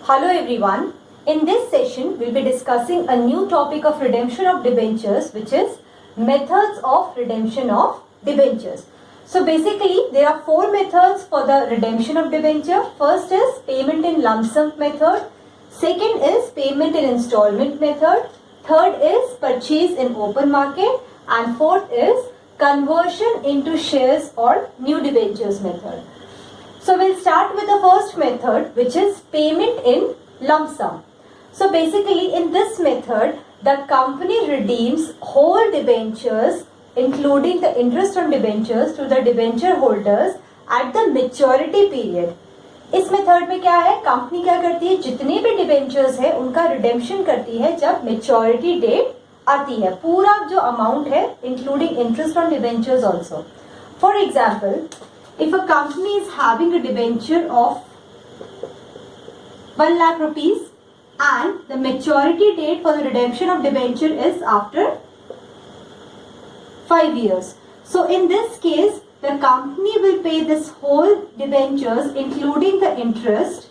Hello everyone. In this session, we'll be discussing a new topic of redemption of debentures, which is methods of redemption of debentures. So basically, there are four methods for the redemption of debenture. First is payment in lump sum method. Second is payment in installment method. Third is purchase in open market. And fourth is conversion into shares or new debentures method. So we'll start with the first method, which is payment in lump sum. So basically in this method, the company redeems whole debentures including the interest on debentures to the debenture holders at the maturity period. इस method में क्या है, company क्या करती है, जितने भी debentures है उनका रिडेम्पशन करती है जब मेच्योरिटी डेट आती है, पूरा जो अमाउंट है including interest on debentures also. For example, if a company is having a debenture of 1 lakh rupees and the maturity date for the redemption of debenture is after 5 years. So in this case, the company will pay this whole debentures including the interest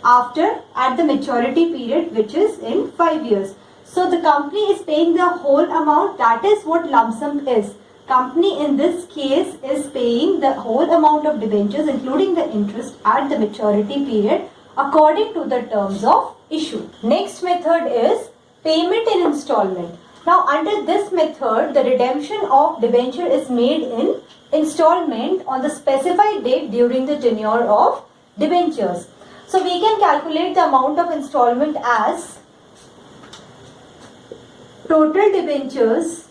at the maturity period, which is in 5 years. So the company is paying the whole amount. That is what lump sum is. Company in this case is paying the whole amount of debentures including the interest at the maturity period according to the terms of issue. Next method is payment in installment. Now under this method, the redemption of debenture is made in installment on the specified date during the tenure of debentures. So we can calculate the amount of installment as total debentures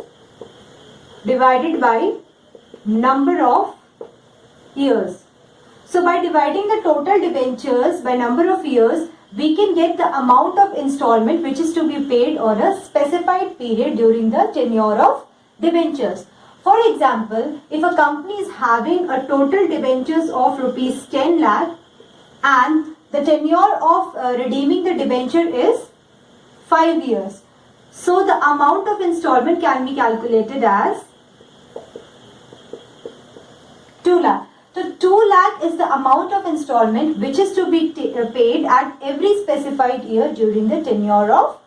divided by number of years. So by dividing the total debentures by number of years, we can get the amount of installment which is to be paid on a specified period during the tenure of debentures. For example, if a company is having a total debentures of rupees 10 lakh and the tenure of redeeming the debenture is 5 years. So the amount of installment can be calculated as 2 lakh. So 2 lakh is the amount of installment which is to be paid at every specified year during the tenure of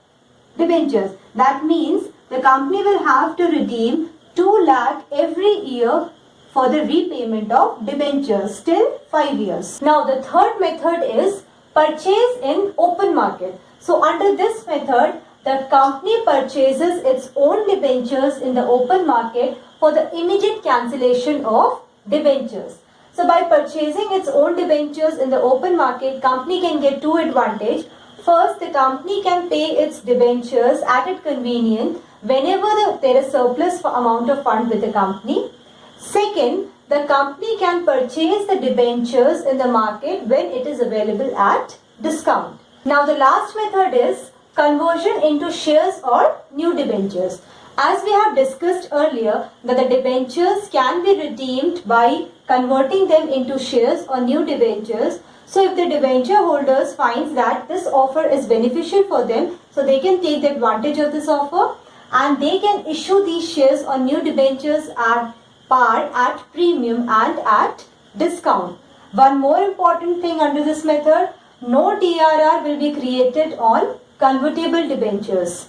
debentures. That means the company will have to redeem 2 lakh every year for the repayment of debentures till 5 years. Now the third method is purchase in open market. So under this method, the company purchases its own debentures in the open market for the immediate cancellation of debentures. So by purchasing its own debentures in the open market, company can get two advantages. First, the company can pay its debentures at its convenience whenever there is surplus amount of fund with the company. Second, the company can purchase the debentures in the market when it is available at discount. Now the last method is conversion into shares or new debentures. As we have discussed earlier, that the debentures can be redeemed by converting them into shares or new debentures. So if the debenture holders finds that this offer is beneficial for them, so they can take the advantage of this offer and they can issue these shares or new debentures at par, at premium and at discount. One more important thing under this method, no DRR will be created on convertible debentures.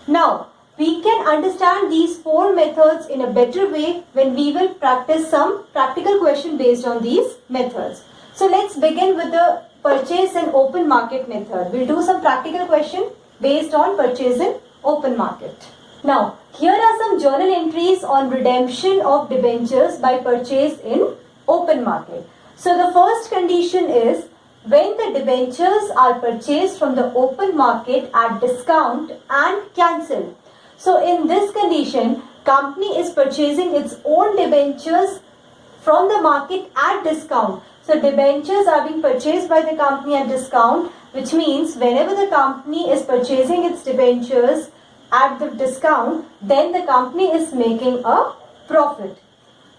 Now, we can understand these four methods in a better way when we will practice some practical question based on these methods. So let's begin with the purchase in open market method. We'll do some practical question based on purchase in open market. Now, here are some journal entries on redemption of debentures by purchase in open market. So the first condition is when the debentures are purchased from the open market at discount and cancelled. So in this condition, company is purchasing its own debentures from the market at discount. So debentures are being purchased by the company at discount, which means whenever the company is purchasing its debentures at the discount, then the company is making a profit.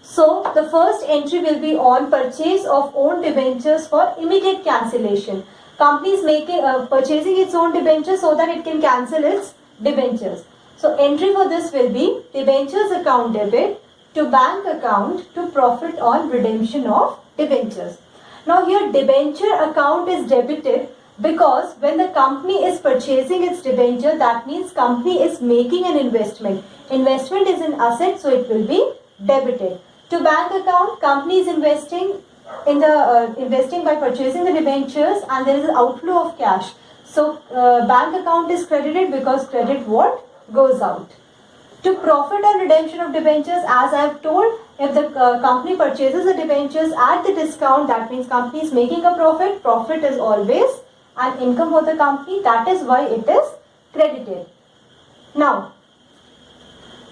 So the first entry will be on purchase of own debentures for immediate cancellation. Company is purchasing its own debentures so that it can cancel its debentures. So entry for this will be debentures account debit to bank account to profit on redemption of debentures. Now here debenture account is debited Because when the company is purchasing its debenture, that means company is making an investment. Investment is an asset, so it will be debited. To bank account, company is investing in the investing by purchasing the debentures, and there is an outflow of cash. So bank account is credited because credit what goes out. To profit on redemption of debentures, as I have told, if the company purchases the debentures at the discount, that means company is making a profit. Profit is always an income for the company. That is why it is credited. Now,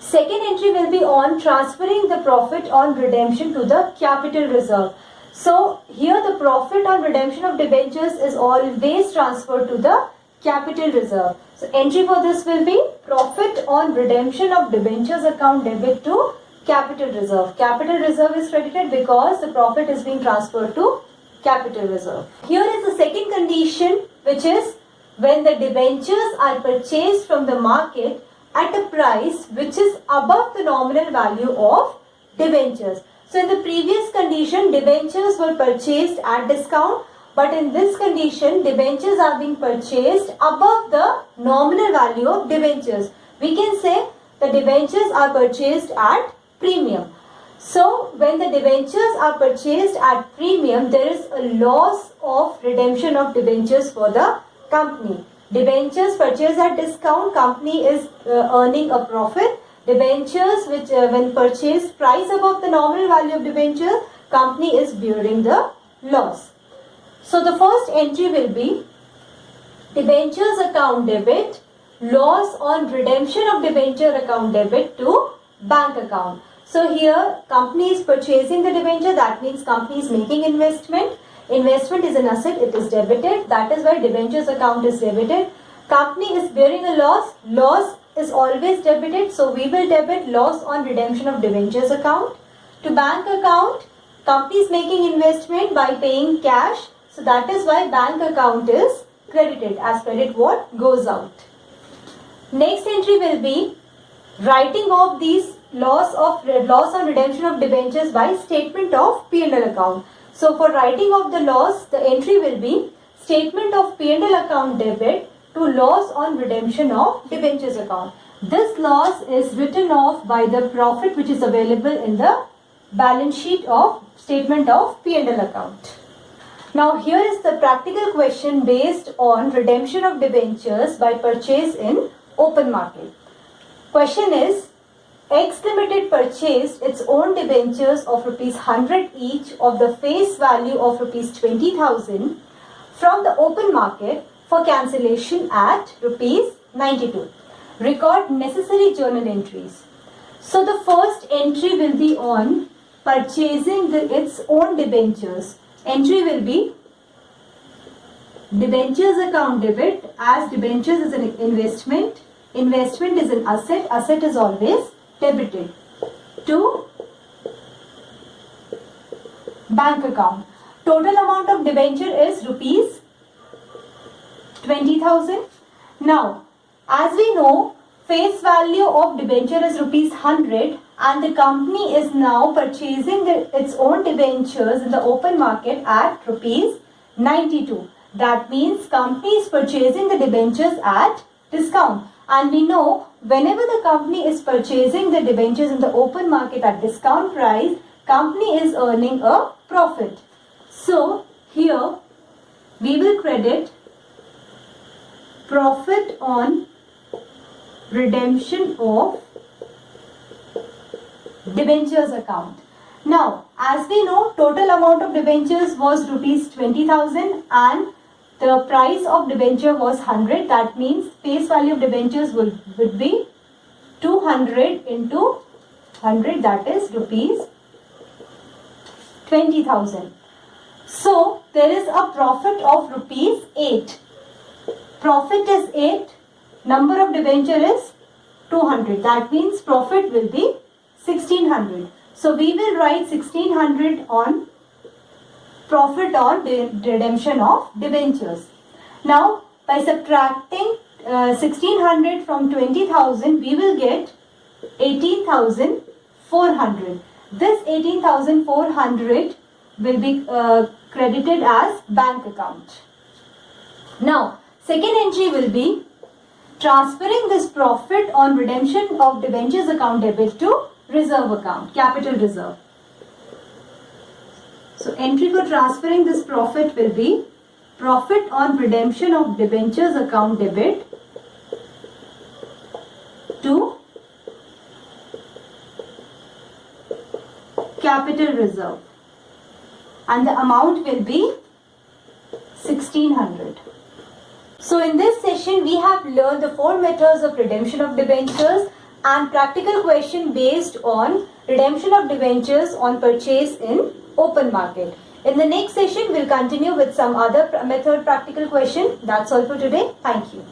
second entry will be on transferring the profit on redemption to the capital reserve. So here the profit on redemption of debentures is always transferred to the capital reserve. So entry for this will be profit on redemption of debentures account debit to capital reserve. Capital reserve is credited because the profit is being transferred to capital reserve. Here is the second condition, which is when the debentures are purchased from the market at a price which is above the nominal value of debentures. So in the previous condition, debentures were purchased at discount, but in this condition, debentures are being purchased above the nominal value of debentures. We can say the debentures are purchased at premium. So when the debentures are purchased at premium, there is a loss of redemption of debentures for the company. Debentures purchased at discount, company is earning a profit. Debentures which when purchased price above the nominal value of debenture, company is bearing the loss. So the first entry will be debentures account debit, loss on redemption of debenture account debit to bank account. So here company is purchasing the debenture, that means company is making investment. Investment is an asset, it is debited. That is why debentures account is debited. Company is bearing a loss. Loss is always debited. So we will debit loss on redemption of debentures account. To bank account, company is making investment by paying cash. So that is why bank account is credited, as credit what goes out. Next entry will be writing off these loss on redemption of debentures by statement of P&L account. So for writing off the loss, the entry will be statement of P&L account debit to loss on redemption of debentures account. This loss is written off by the profit which is available in the balance sheet of statement of P&L account. Now here is the practical question based on redemption of debentures by purchase in open market. Question is, X Limited purchased its own debentures of rupees 100 each of the face value of rupees 20,000 from the open market for cancellation at rupees 92. Record necessary journal entries. So the first entry will be on purchasing its own debentures. Entry will be debentures account debit, as debentures is an investment. Investment is an asset. Asset is always debited to bank account. Total amount of debenture is rupees 20,000. Now, as we know, face value of debenture is rupees 100 and the company is now purchasing its own debentures in the open market at rupees 92. That means company is purchasing the debentures at discount. And we know whenever the company is purchasing the debentures in the open market at discount price, company is earning a profit. So here we will credit profit on redemption of debentures account. Now, as we know, total amount of debentures was rupees 20,000 and the price of debenture was 100. That means face value of debentures would be 200 into 100, that is rupees 20,000. So there is a profit of rupees 8. Profit is 8. Number of debenture is 200. That means profit will be 1600. So we will write 1600 on profit on redemption of debentures. Now by subtracting 1600 from 20,000, we will get 18,400. This 18,400 will be credited as bank account. Now, second entry will be transferring this profit on redemption of debentures account debit to reserve account, capital reserve. So, entry for transferring this profit will be profit on redemption of debentures account debit to capital reserve, and the amount will be 1600. So in this session we have learned the 4 methods of redemption of debentures and practical question based on redemption of debentures on purchase in open market. In the next session we'll continue with some other method practical question. That's all for today. Thank you.